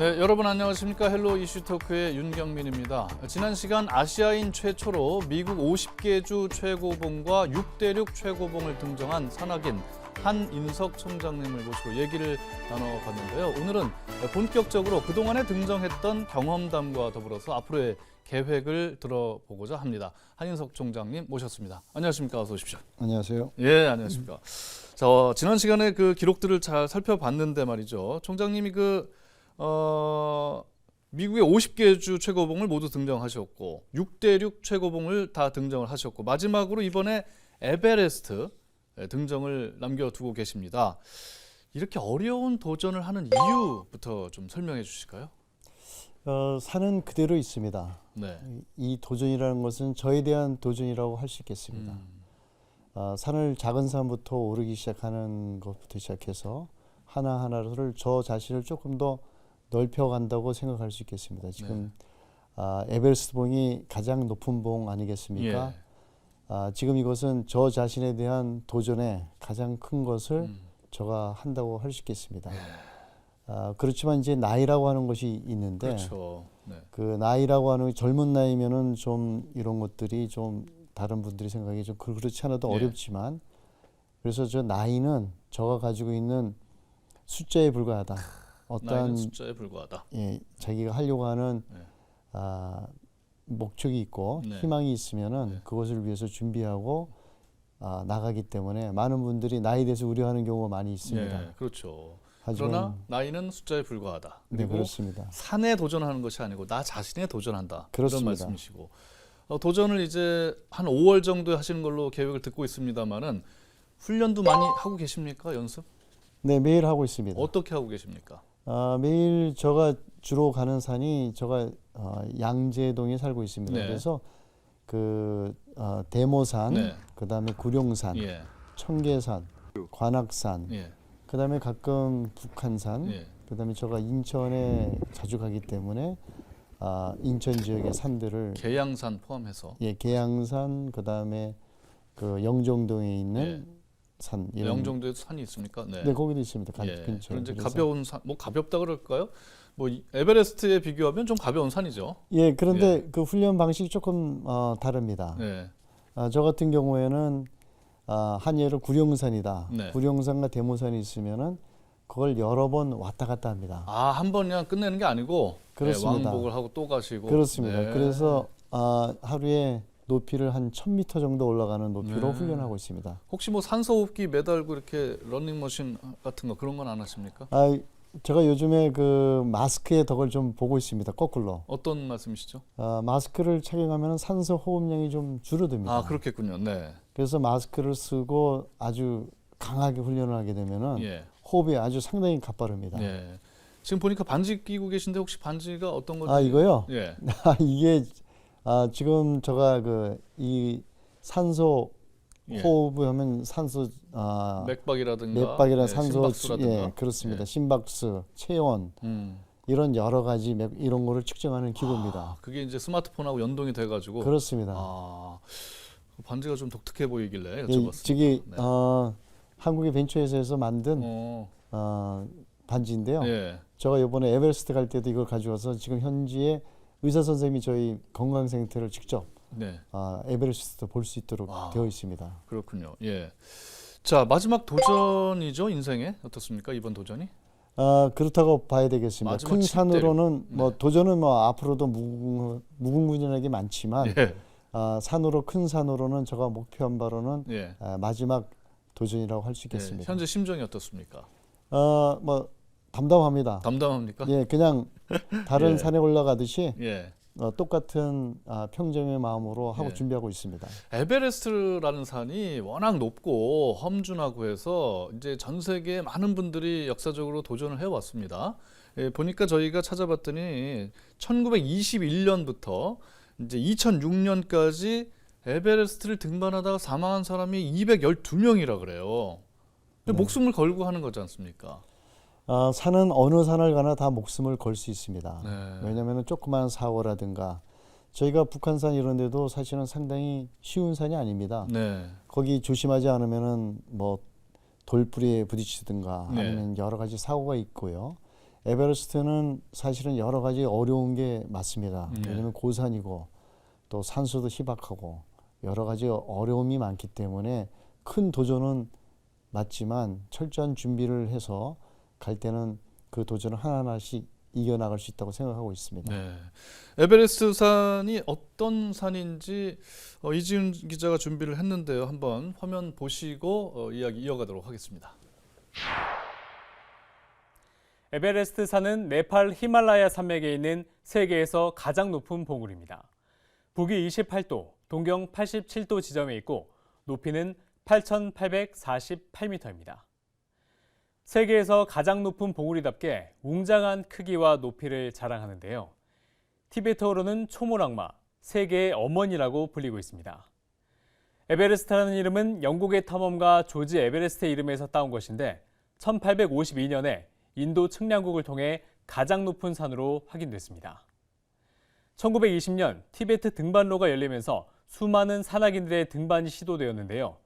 네, 여러분 안녕하십니까? 헬로 이슈토크의 윤경민입니다. 지난 시간 아시아인 최초로 미국 50개 주 최고봉과 6대륙 최고봉을 등정한 산악인 한인석 총장님을 모시고 얘기를 나눠봤는데요. 오늘은 본격적으로 그동안에 등정했던 경험담과 더불어서 앞으로의 계획을 들어보고자 합니다. 한인석 총장님 모셨습니다. 안녕하십니까? 어서 오십시오. 안녕하세요. 예, 안녕하십니까? 자, 지난 시간에 그 기록들을 잘 살펴봤는데 말이죠. 총장님이 미국의 50개 주 최고봉을 모두 등정하셨고 6대륙 최고봉을 다 등정을 하셨고 마지막으로 이번에 에베레스트 등정을 남겨두고 계십니다. 이렇게 어려운 도전을 하는 이유부터 좀 설명해 주실까요? 산은 그대로 있습니다. 네. 이 도전이라는 것은 저에 대한 도전이라고 할 수 있겠습니다. 산을 작은 산부터 오르기 시작하는 것부터 시작해서 하나하나를 저 자신을 조금 더 넓혀간다고 생각할 수 있겠습니다. 지금 에베레스트 봉이 가장 높은 봉 아니겠습니까? 예. 지금 이것은 저 자신에 대한 도전의 가장 큰 것을 제가 한다고 할 수 있겠습니다. 그렇지만 이제 나이라고 하는 것이 있는데 그렇죠. 네. 그 나이라고 하는 젊은 나이면은 좀 이런 것들이 좀 다른 분들이 생각하기 좀 그렇지 않아도 예. 어렵지만 그래서 저 나이는 저가 가지고 있는 숫자에 불과하다. 나이는 숫자에 불과하다. 예, 자기가 하려고 하는 네. 목적이 있고 네. 희망이 있으면은 네. 그것을 위해서 준비하고 나가기 때문에 많은 분들이 나이에 대해서 우려하는 경우가 많이 있습니다. 예, 그렇죠. 하지만 그러나 나이는 숫자에 불과하다. 네, 그리고 그렇습니다. 산에 도전하는 것이 아니고 나 자신에 도전한다. 그렇습니다. 이런 말씀이시고 도전을 이제 한 5월 정도에 하시는 걸로 계획을 듣고 있습니다만은 훈련도 많이 하고 계십니까? 연습? 네, 매일 하고 있습니다. 어떻게 하고 계십니까? 매일 제가 주로 가는 산이 제가 양재동에 살고 있습니다. 네. 그래서 대모산, 네. 그다음에 구룡산, 예, 청계산, 관악산, 예, 그다음에 가끔 북한산, 예. 그다음에 제가 인천에 자주 가기 때문에 인천 지역의 산들을 계양산 포함해서 계양산, 그다음에 그 영종동에 있는 산 이런 영종도에도 산이 있습니까? 네. 네, 거기도 있습니다. 예. 근처에. 그런 이제 그래서 가벼운 산, 뭐 가볍다 그럴까요? 뭐 에베레스트에 비교하면 좀 가벼운 산이죠. 예, 그런데 그 훈련 방식이 조금 다릅니다. 네. 저 같은 경우에는 한 예로 구룡산이다. 네. 구룡산과 대모산이 있으면은 그걸 여러 번 왔다 갔다 합니다. 한 번 그냥 끝내는 게 아니고 그렇습니다. 왕복을 하고 또 가시고 그렇습니다. 네. 그래서 하루에 높이를 한 1000m 정도 올라가는 높이로 네. 훈련하고 있습니다. 혹시 뭐 산소호흡기 매달고 이렇게 러닝머신 같은 거 그런 건 안 하십니까? 제가 요즘에 그 마스크의 덕을 좀 보고 있습니다. 거꾸로. 어떤 말씀이시죠? 마스크를 착용하면 산소 호흡량이 좀 줄어듭니다. 그렇겠군요. 네. 그래서 마스크를 쓰고 아주 강하게 훈련을 하게 되면은 예. 호흡이 아주 상당히 가빠릅니다. 예. 지금 보니까 반지 끼고 계신데 혹시 반지가 어떤 건지? 이거요? 예. 이게 지금 제가 이 산소 호흡을 하면 산소 맥박이라든가 산소 심박수라든가 그렇습니다. 심박수, 체온 이런 여러 가지 이런 거를 측정하는 기구입니다. 그게 이제 스마트폰하고 연동이 돼가지고 그렇습니다. 반지가 좀 독특해 보이길래 여쭤봤습니다. 저기 네. 한국의 벤처회사에서 만든 반지인데요. 예. 제가 이번에 에베레스트 갈 때도 이걸 가져와서 지금 현지에 의사 선생님이 저희 건강센터를 직접 네. 에베레스트 볼 수 있도록 되어 있습니다. 그렇군요. 예. 자, 마지막 도전이죠, 인생에. 어떻습니까, 이번 도전이? 그렇다고 봐야 되겠습니다. 마지막 큰 산으로는 네. 도전은 앞으로도 무궁무진하게 많지만 예. 큰 산으로는 제가 목표한 바로는 예. 마지막 도전이라고 할 수 예. 있겠습니다. 현재 심정이 어떻습니까? 담담합니다. 담담합니까? 예, 그냥 다른 예. 산에 올라가듯이 예. 똑같은 평정의 마음으로 하고 예. 준비하고 있습니다. 에베레스트라는 산이 워낙 높고 험준하고 해서 이제 전 세계 많은 분들이 역사적으로 도전을 해왔습니다. 보니까 저희가 찾아봤더니 1921년부터 이제 2006년까지 에베레스트를 등반하다가 사망한 사람이 212명이라 그래요. 목숨을 걸고 하는 거지 않습니까? 산은 어느 산을 가나 다 목숨을 걸 수 있습니다. 네. 왜냐하면 조그마한 사고라든가 저희가 북한산 이런 데도 사실은 상당히 쉬운 산이 아닙니다. 네. 거기 조심하지 않으면은 뭐 돌부리에 부딪히든가 네. 아니면 여러 가지 사고가 있고요. 에베레스트는 사실은 여러 가지 어려운 게 맞습니다. 네. 왜냐하면 고산이고 또 산소도 희박하고 여러 가지 어려움이 많기 때문에 큰 도전은 맞지만 철저한 준비를 해서 갈 때는 그 도전을 하나하나씩 이겨나갈 수 있다고 생각하고 있습니다. 네. 에베레스트 산이 어떤 산인지 이지훈 기자가 준비를 했는데요. 한번 화면 보시고 이야기 이어가도록 하겠습니다. 에베레스트 산은 네팔 히말라야 산맥에 있는 세계에서 가장 높은 봉우리입니다. 북위 28도, 동경 87도 지점에 있고 높이는 8,848m입니다. 세계에서 가장 높은 봉우리답게 웅장한 크기와 높이를 자랑하는데요. 티베트어로는 초모락마, 세계의 어머니라고 불리고 있습니다. 에베레스트라는 이름은 영국의 탐험가 조지 에베레스트의 이름에서 따온 것인데 1852년에 인도 측량국을 통해 가장 높은 산으로 확인됐습니다. 1920년 티베트 등반로가 열리면서 수많은 산악인들의 등반이 시도되었는데요.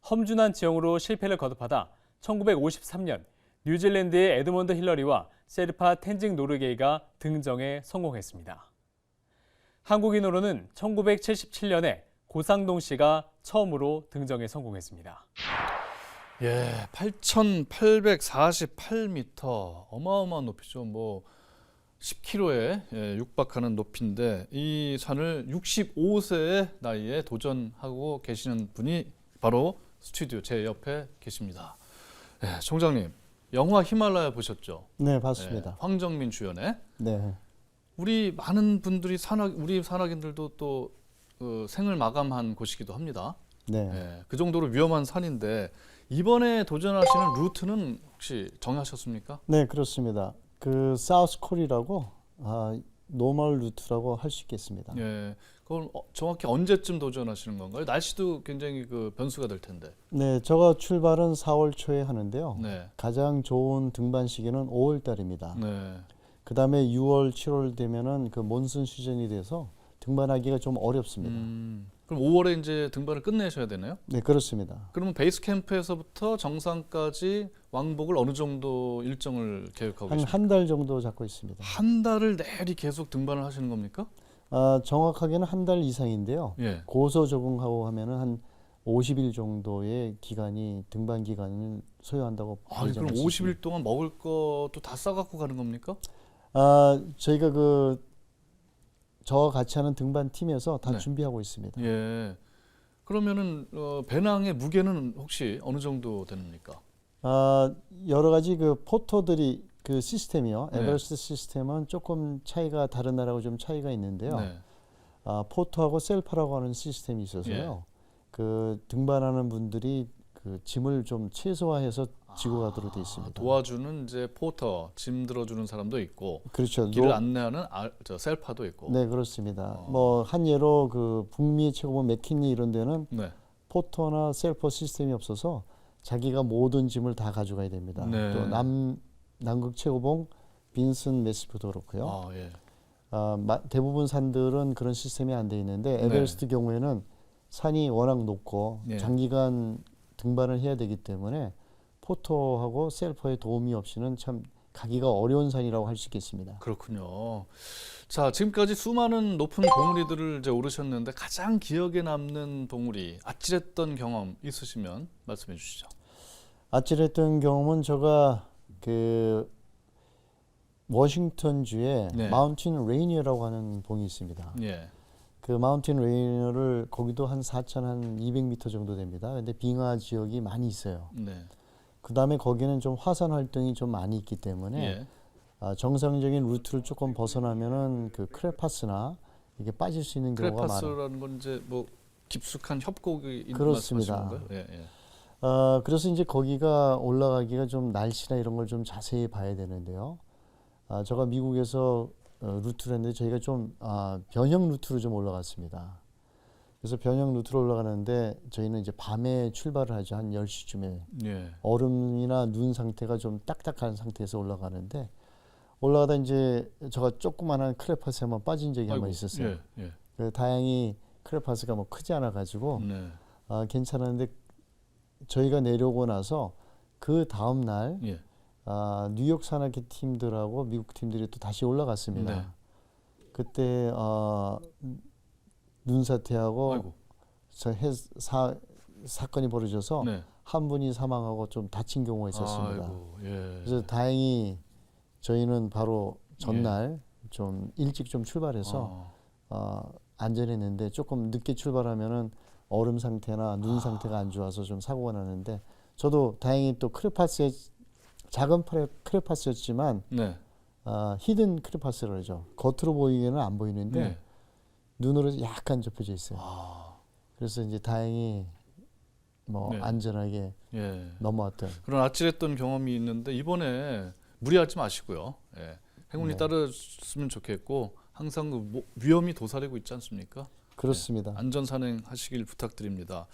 험준한 지형으로 실패를 거듭하다 1953년 뉴질랜드의 에드먼드 힐러리와 셰르파 텐징 노르게이가 등정에 성공했습니다. 한국인으로는 1977년에 고상동 씨가 처음으로 등정에 성공했습니다. 예, 8,848m 어마어마한 높이죠. 뭐 10km에 육박하는 높이인데 이 산을 65세의 나이에 도전하고 계시는 분이 바로 스튜디오 제 옆에 계십니다. 예, 총장님, 영화 히말라야 보셨죠? 네, 봤습니다. 예, 황정민 주연의. 네. 우리 많은 분들이 우리 산악인들도 또 생을 마감한 곳이기도 합니다. 네. 예, 그 정도로 위험한 산인데 이번에 도전하시는 루트는 혹시 정하셨습니까? 네, 그렇습니다. 그 사우스 콜이라고 노멀 루트라고 할 수 있겠습니다. 예, 그걸 정확히 언제쯤 도전하시는 건가요? 날씨도 굉장히 그 변수가 될 텐데. 네, 제가 출발은 4월 초에 하는데요. 네, 가장 좋은 등반 시기는 5월 달입니다. 네. 그다음에 6월, 7월 되면은 그 몬순 시즌이 돼서 등반하기가 좀 어렵습니다. 그럼 5월에 이제 등반을 끝내셔야 되나요? 네, 그렇습니다. 그러면 베이스 캠프에서부터 정상까지 왕복을 어느 정도 일정을 계획하고 계십니까? 한 달 정도 잡고 있습니다. 한 달을 내리 계속 등반을 하시는 겁니까? 정확하게는 한 달 이상인데요. 예. 고소 적응하고 하면은 한 50일 정도의 기간이 등반 기간을 소요한다고 아니, 그럼 50일 동안 먹을 것도 다 싸갖고 가는 겁니까? 저희가 저와 같이 하는 등반 팀에서 다 네. 준비하고 있습니다. 예. 그러면은 배낭의 무게는 혹시 어느 정도 됩니까? 여러 가지 그 포토들이 그 시스템이요. 네. 에베레스트 시스템은 조금 차이가 다른 나라하고 좀 차이가 있는데요. 네. 포토하고 셀파라고 하는 시스템이 있어서요. 그 등반하는 분들이 그 짐을 좀 최소화해서 지고 가도록 되어 있습니다. 도와주는 이제 포터, 짐 들어주는 사람도 있고, 그렇죠. 길을 안내하는 셀파도 있고. 네, 그렇습니다. 뭐 한 예로 그 북미 최고봉 맥킨리 이런 데는 네. 포터나 셀퍼 시스템이 없어서 자기가 모든 짐을 다 가져가야 됩니다. 네. 또 남극 최고봉 빈슨 메스프도 그렇고요. 예. 대부분 산들은 그런 시스템이 안 돼 있는데 에베레스트 경우에는 산이 워낙 높고 네. 장기간 등반을 해야 되기 때문에 포터하고 셀퍼의 도움이 없이는 참 가기가 어려운 산이라고 할 수 있겠습니다. 그렇군요. 자, 지금까지 수많은 높은 봉우리들을 이제 오르셨는데 가장 기억에 남는 봉우리, 아찔했던 경험 있으시면 말씀해 주시죠. 아찔했던 경험은 제가 그 워싱턴주에 네. 마운틴 레이니어라고 하는 봉이 있습니다. 예. 그 마운틴 레이니어를 거기도 한 4,200m 정도 됩니다. 근데 빙하 지역이 많이 있어요. 네. 그다음에 거기는 좀 화산 활동이 좀 많이 있기 때문에 예. 정상적인 루트를 조금 벗어나면은 그 크레파스나 이게 빠질 수 있는 경우가 많아요. 크레파스라는 건 이제 뭐 깊숙한 협곡이 있는 그렇습니다. 말씀하시는 건가요? 예, 예. 그래서 이제 거기가 올라가기가 좀 날씨나 이런 걸 좀 자세히 봐야 되는데요. 제가 미국에서 루트를 했는데 저희가 좀 변형 루트로 좀 올라갔습니다. 그래서 변형 루트로 올라가는데 저희는 이제 밤에 출발을 하죠. 한 10시쯤에. 예. 얼음이나 눈 상태가 좀 딱딱한 상태에서 올라가는데 올라가다 이제 제가 조그마한 크레파스에 한번 빠진 적이 한 번 있었어요. 예, 그 다행히 크레파스가 뭐 크지 않아 가지고 네. 괜찮았는데 저희가 내려오고 나서 그 다음 날 예. 뉴욕 산악회 팀들하고 미국 팀들이 또 다시 올라갔습니다. 네. 그때 눈사태하고 아이고. 사건이 벌어져서 네. 한 분이 사망하고 좀 다친 경우가 있었습니다. 아이고, 예. 그래서 다행히 저희는 바로 전날 좀 일찍 좀 출발해서 안전했는데 조금 늦게 출발하면은 얼음 상태나 눈 상태가 안 좋아서 좀 사고가 나는데 저도 다행히 또 작은 크레파스였지만 네. 히든 크레파스라고 그러죠. 겉으로 보이기에는 안 보이는데 네. 눈으로 약간 좁혀져 있어요. 아, 그래서 이제 다행히 뭐 네. 안전하게 예. 넘어왔던. 그런 아찔했던 경험이 있는데 이번에 무리하지 마시고요. 예. 행운이 네. 따르셨으면 좋겠고 항상 그 위험이 도사리고 있지 않습니까? 그렇습니다. 안전 산행하시길 부탁드립니다.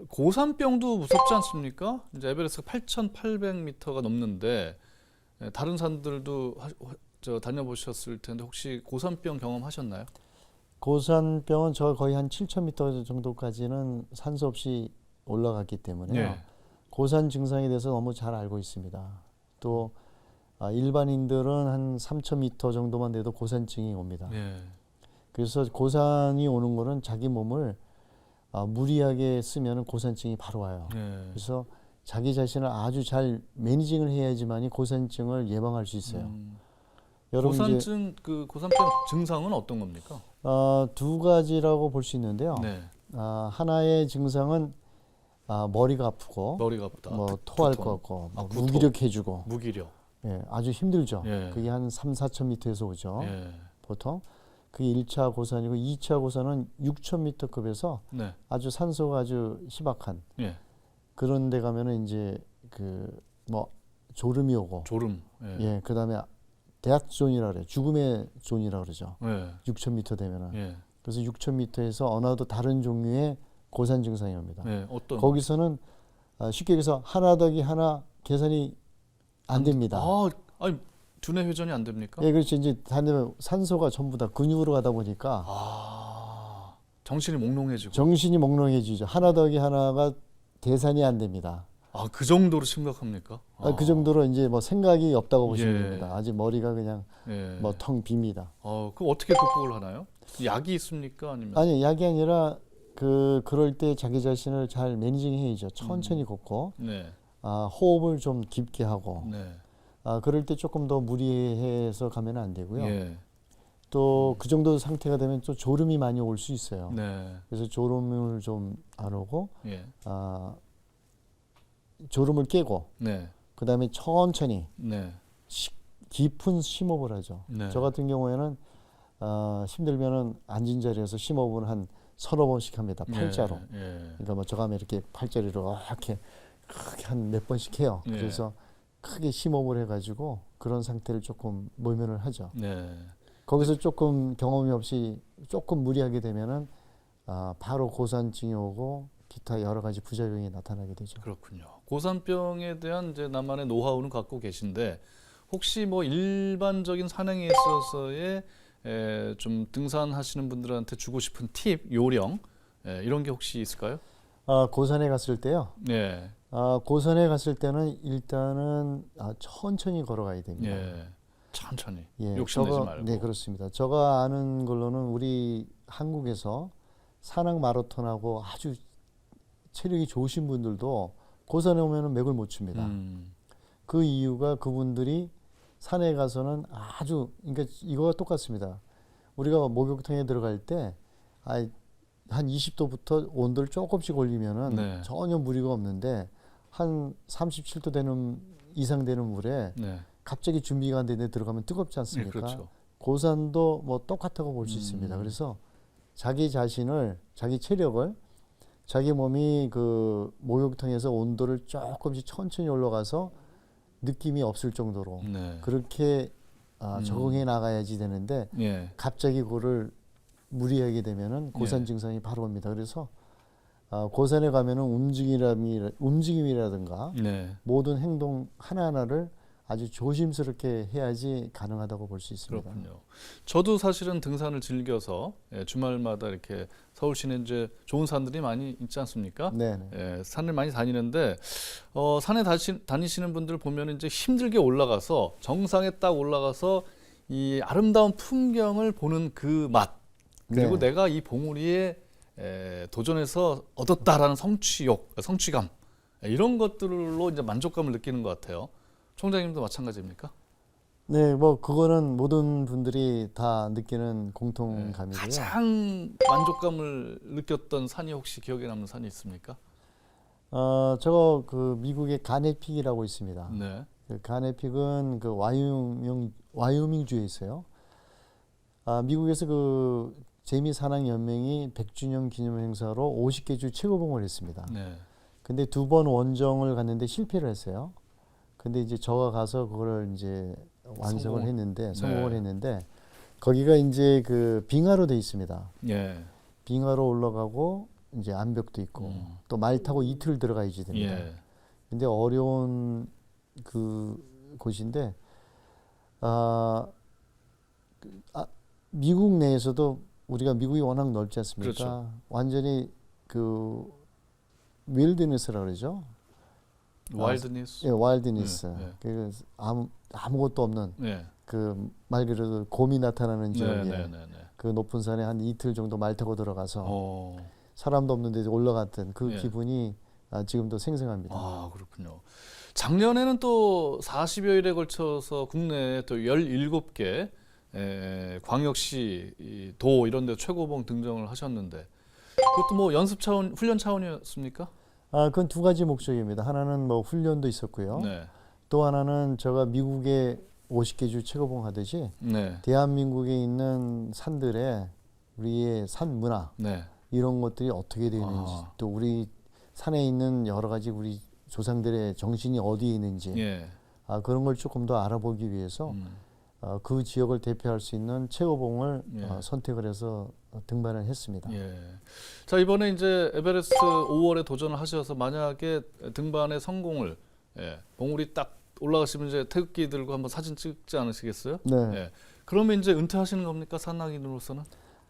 고산병도 무섭지 않습니까? 이제 에베레스트가 8,800m가 넘는데 다른 산들도 다녀보셨을 텐데 혹시 고산병 경험하셨나요? 고산병은 저 거의 한 7,000m 정도까지는 산소 없이 올라갔기 때문에요. 네. 고산 증상에 대해서 너무 잘 알고 있습니다. 또 일반인들은 한 3,000m 정도만 돼도 고산증이 옵니다. 네. 그래서 고산이 오는 거는 자기 몸을 무리하게 쓰면 고산증이 바로 와요. 네. 그래서 자기 자신을 아주 잘 매니징을 해야지만이 고산증을 예방할 수 있어요. 여러분 이제 고산증 그 고산병 증상은 어떤 겁니까? 두 가지라고 볼 수 있는데요. 네. 하나의 증상은 머리가 아프고 머리가 아프다. 뭐 토할 두통. 것 같고 뭐 구토. 무기력해지고 무기력. 예, 아주 힘들죠. 예. 그게 한 3,4,000m에서 오죠. 예. 보통. 그게 1차 고산이고 2차 고산은 6,000m급에서 네. 아주 산소가 아주 희박한 예. 그런 데 가면은 이제 뭐 졸음이 오고 졸음. 예. 예, 그다음에 데아존이라 그래요. 죽음의 존이라 그러죠. 예. 6,000m 되면은. 예. 그래서 6,000m에서 어느 나도 다른 종류의 고산 증상이 옵니다. 예. 어떤 거기서는 쉽게 얘기해서 하나 더하기 하나 계산이 안 됩니다. 아니 두뇌 회전이 안 됩니까? 예, 그렇죠. 이제 다니면 산소가 전부 다 근육으로 가다 보니까 정신이 몽롱해지고. 정신이 몽롱해지죠. 하나 더하기 하나가 계산이 안 됩니다. 그 정도로 심각합니까? 그 정도로 이제 뭐 생각이 없다고 보시면 예. 됩니다. 아직 머리가 그냥 예. 뭐 텅 빕니다. 그럼 어떻게 극복을 하나요? 약이 있습니까? 아니면 아니, 약이 아니라 그럴 때 자기 자신을 잘 매니징 해야죠. 천천히 걷고 네. 호흡을 좀 깊게 하고 네. 그럴 때 조금 더 무리해서 가면 안 되고요. 예. 또 그 정도 상태가 되면 또 졸음이 많이 올 수 있어요. 네. 그래서 졸음을 좀 안 오고 예. 졸음을 깨고 네. 그다음에 천천히 네. 깊은 심호흡을 하죠. 네. 저 같은 경우에는 힘들면은 앉은 자리에서 심호흡을 한 서너 번씩 합니다. 팔자로. 예. 그러니까 뭐 저가면 이렇게 팔자리로 이렇게 크게 한 몇 번씩 해요. 예. 그래서 크게 심호흡을 해가지고 그런 상태를 조금 모면을 하죠. 네. 거기서 조금 경험이 없이 조금 무리하게 되면은 바로 고산증이 오고 기타 여러 가지 부작용이 나타나게 되죠. 그렇군요. 고산병에 대한 이제 나만의 노하우는 갖고 계신데 혹시 뭐 일반적인 산행에 있어서의 좀 등산하시는 분들한테 주고 싶은 팁, 요령 이런 게 혹시 있을까요? 고산에 갔을 때요. 네. 고산에 갔을 때는 일단은 천천히 걸어가야 됩니다. 예. 천천히. 예, 욕심내지 말고. 네, 그렇습니다. 제가 아는 걸로는 우리 한국에서 산악 마라톤하고 아주 체력이 좋으신 분들도 고산에 오면은 맥을 못 춥니다. 그 이유가 그분들이 산에 가서는 그러니까 이거와 똑같습니다. 우리가 목욕탕에 들어갈 때 한 20도부터 온도를 조금씩 올리면은 네. 전혀 무리가 없는데 한 37도 이상 되는 물에 네. 갑자기 준비가 안 되는데 들어가면 뜨겁지 않습니까? 네, 그렇죠. 고산도 뭐 똑같다고 볼 수 있습니다. 그래서 자기 자신을, 자기 체력을, 자기 몸이 그 목욕탕에서 온도를 조금씩 천천히 올라가서 느낌이 없을 정도로 네. 그렇게 적응해 나가야지 되는데 예. 갑자기 그거를 무리하게 되면은 고산 예. 증상이 바로 옵니다. 그래서 고산에 가면은 움직임이라든가 네. 모든 행동 하나하나를 아주 조심스럽게 해야지 가능하다고 볼 수 있습니다. 그렇군요. 저도 사실은 등산을 즐겨서 주말마다 이렇게 서울 시내 이제 좋은 산들이 많이 있지 않습니까? 네, 네. 산을 많이 다니는데 산에 다니시는 분들 보면 이제 힘들게 올라가서 정상에 딱 올라가서 이 아름다운 풍경을 보는 그 맛, 그리고 네. 내가 이 봉우리에 도전해서 얻었다라는 성취감 이런 것들로 이제 만족감을 느끼는 것 같아요. 총장님도 마찬가지입니까? 네, 뭐 그거는 모든 분들이 다 느끼는 공통감이고요. 가장 만족감을 느꼈던 산이 혹시 기억에 남는 산이 있습니까? 저거 그 미국의 가네픽이라고 있습니다. 네. 그 가네픽은 그 와이오밍주에 있어요. 미국에서 그 재미산악연맹이 100주년 기념 행사로 50개 주 최고봉을 했습니다. 네. 근데 2번 원정을 갔는데 실패를 했어요. 근데 이제 저가 가서 그거를 이제 완성을 했는데 성공을 네. 했는데 거기가 이제 그 빙하로 돼 있습니다. 예. 빙하로 올라가고 이제 암벽도 있고 또 말 타고 이틀 들어가야지 됩니다. 예. 근데 어려운 그 곳인데 미국 내에서도 우리가 미국이 워낙 넓지 않습니까? 그렇죠. 완전히 그 윌드니스라고 그러죠. 와일드니스. 예, 와일드니스. 네. 그 아무것도 없는 네. 그 말 그대로 곰이 나타나는 지역에 네. 그 높은 산에 한 이틀 정도 말 타고 들어가서 어. 사람도 없는데 올라갔던 그 예. 기분이 지금도 생생합니다. 아, 그렇군요. 작년에는 또 40여일에 걸쳐서 국내에 또 17개 광역시 도 이런 데 최고봉 등정을 하셨는데 그것도 뭐 연습 차원, 훈련 차원이었습니까? 그건 두 가지 목적입니다. 하나는 뭐 훈련도 있었고요. 네. 또 하나는 제가 미국에 50개 주 최고봉 하듯이 네. 대한민국에 있는 산들의 우리의 산 문화 네. 이런 것들이 어떻게 되어 있는지 또 우리 산에 있는 여러 가지 우리 조상들의 정신이 어디에 있는지 예. 그런 걸 조금 더 알아보기 위해서 그 지역을 대표할 수 있는 최고봉을 예. 선택을 해서 등반을 했습니다. 예. 자, 이번에 이제 에베레스트 5월에 도전을 하셔서 만약에 등반에 성공을 봉우리 딱 올라가시면 이제 태극기 들고 한번 사진 찍지 않으시겠어요? 네. 예. 그러면 이제 은퇴하시는 겁니까? 산악인으로서는?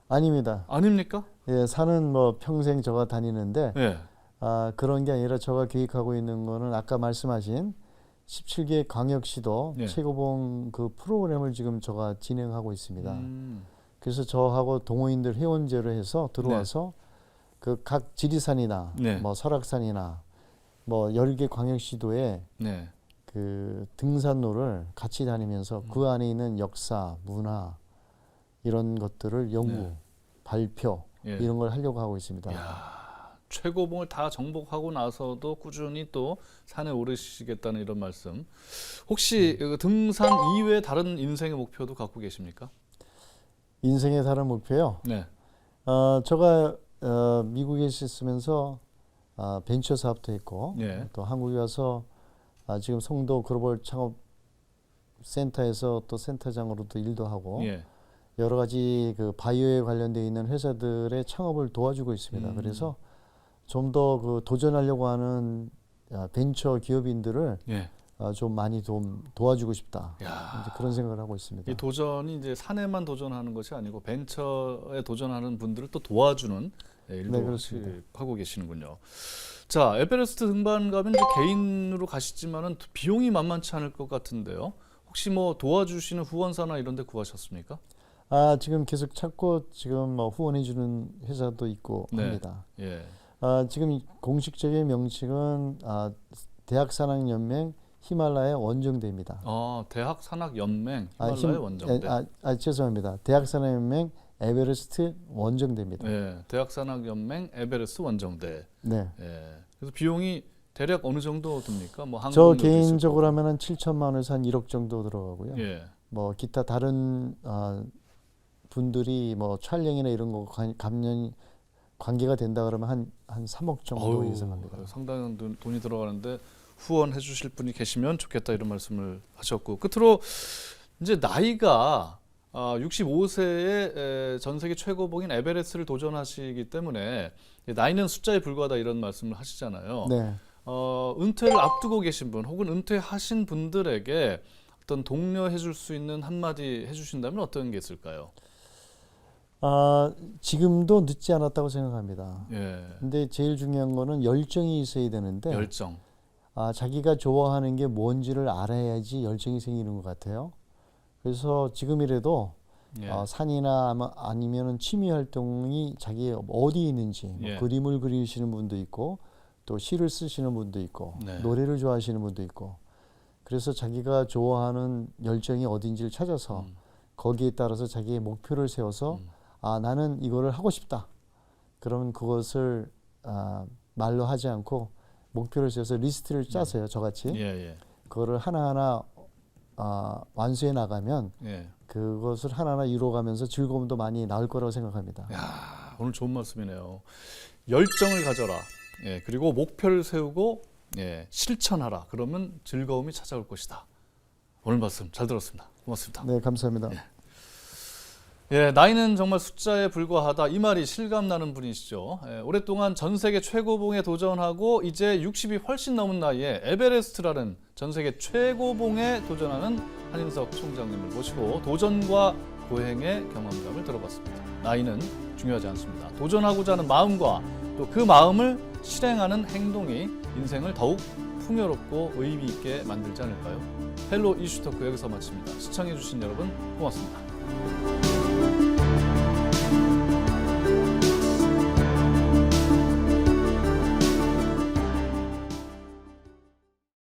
아닙니다. 아닙니까? 예, 산은 뭐 평생 저가 다니는데 예. 그런 게 아니라 저가 계획하고 있는 거는 아까 말씀하신 17개 광역시도 예. 최고봉 그 프로그램을 지금 저가 진행하고 있습니다. 그래서 저하고 동호인들 회원제로 해서 들어와서 그 각 지리산이나 네. 뭐 설악산이나 뭐 10개 광역시도에 네. 그 등산로를 같이 다니면서 그 안에 있는 역사, 문화 이런 것들을 연구, 네. 발표 예. 이런 걸 하려고 하고 있습니다. 야, 최고봉을 다 정복하고 나서도 꾸준히 또 산에 오르시겠다는 이런 말씀. 혹시 그 등산 이외에 다른 인생의 목표도 갖고 계십니까? 인생의 다른 목표요. 네. 제가 미국에 있으면서 벤처 사업도 했고 예. 또 한국에 와서 지금 송도 글로벌 창업 센터에서 또 센터장으로도 일도 하고 예. 여러 가지 그 바이오에 관련되어 있는 회사들의 창업을 도와주고 있습니다. 그래서 좀 더 그 도전하려고 하는 벤처 기업인들을 예. 좀 많이 좀 도와주고 싶다. 야. 이제 그런 생각을 하고 있습니다. 이 도전이 이제 산에만 도전하는 것이 아니고 벤처에 도전하는 분들을 또 도와주는 일도 네, 그렇습니다. 하고 계시는군요. 자, 에베레스트 등반 가면 이제 개인으로 가시지만은 비용이 만만치 않을 것 같은데요. 혹시 뭐 도와주시는 후원사나 이런 데 구하셨습니까? 지금 계속 찾고 지금 뭐 후원해주는 회사도 있고 네. 합니다. 예. 지금 공식적인 명칭은 대학산악연맹 히말라야 원정대입니다. 대학 산악 연맹 히말라야 힘- 원정대. 죄송합니다. 대학산악연맹 에베레스트 원정대입니다. 예. 대학 산악 연맹 에베레스트 원정대. 네. 예. 그래서 비용이 대략 어느 정도 듭니까? 뭐 저 항공료도 개인적으로 하면 한 7천만 원에서 한 1억 정도 들어가고요. 있을 거고. 예. 뭐 기타 다른 분들이 뭐 촬영이나 이런 거 관계가 된다 그러면 한 3억 정도 예상합니다. 상당한 돈이 들어가는데 후원해 주실 분이 계시면 좋겠다 이런 말씀을 하셨고 끝으로 이제 나이가 65세에 전 세계 최고봉인 에베레스트를 도전하시기 때문에 나이는 숫자에 불과하다 이런 말씀을 하시잖아요. 네. 은퇴를 앞두고 계신 분 혹은 은퇴하신 분들에게 어떤 독려해 줄 수 있는 한마디 해주신다면 어떤 게 있을까요? 지금도 늦지 않았다고 생각합니다. 예, 근데 제일 중요한 거는 열정이 있어야 되는데 열정. 자기가 좋아하는 게 뭔지를 알아야지 열정이 생기는 것 같아요. 그래서 지금이라도 예, 산이나 아니면은 취미 활동이 자기 어디에 있는지 뭐 예. 그림을 그리시는 분도 있고 또 시를 쓰시는 분도 있고 네. 노래를 좋아하시는 분도 있고 그래서 자기가 좋아하는 열정이 어딘지를 찾아서 거기에 따라서 자기의 목표를 세워서 나는 이거를 하고 싶다. 그러면 그것을 말로 하지 않고 목표를 세워서 리스트를 짜서요. 저같이 예, 예, 그거를 하나하나 완수해 나가면 예. 그것을 하나하나 이루어가면서 즐거움도 많이 나올 거라고 생각합니다. 야, 오늘 좋은 말씀이네요. 열정을 가져라. 예, 그리고 목표를 세우고 예, 실천하라. 그러면 즐거움이 찾아올 것이다. 오늘 말씀 잘 들었습니다. 고맙습니다. 네, 감사합니다. 예, 나이는 정말 숫자에 불과하다. 이 말이 실감나는 분이시죠. 예, 오랫동안 전 세계 최고봉에 도전하고 이제 60이 훨씬 넘은 나이에 에베레스트라는 전 세계 최고봉에 도전하는 한인석 총장님을 모시고 도전과 고행의 경험담을 들어봤습니다. 나이는 중요하지 않습니다. 도전하고자 하는 마음과 또 그 마음을 실행하는 행동이 인생을 더욱 풍요롭고 의미 있게 만들지 않을까요? 헬로 이슈토크 여기서 마칩니다. 시청해주신 여러분 고맙습니다.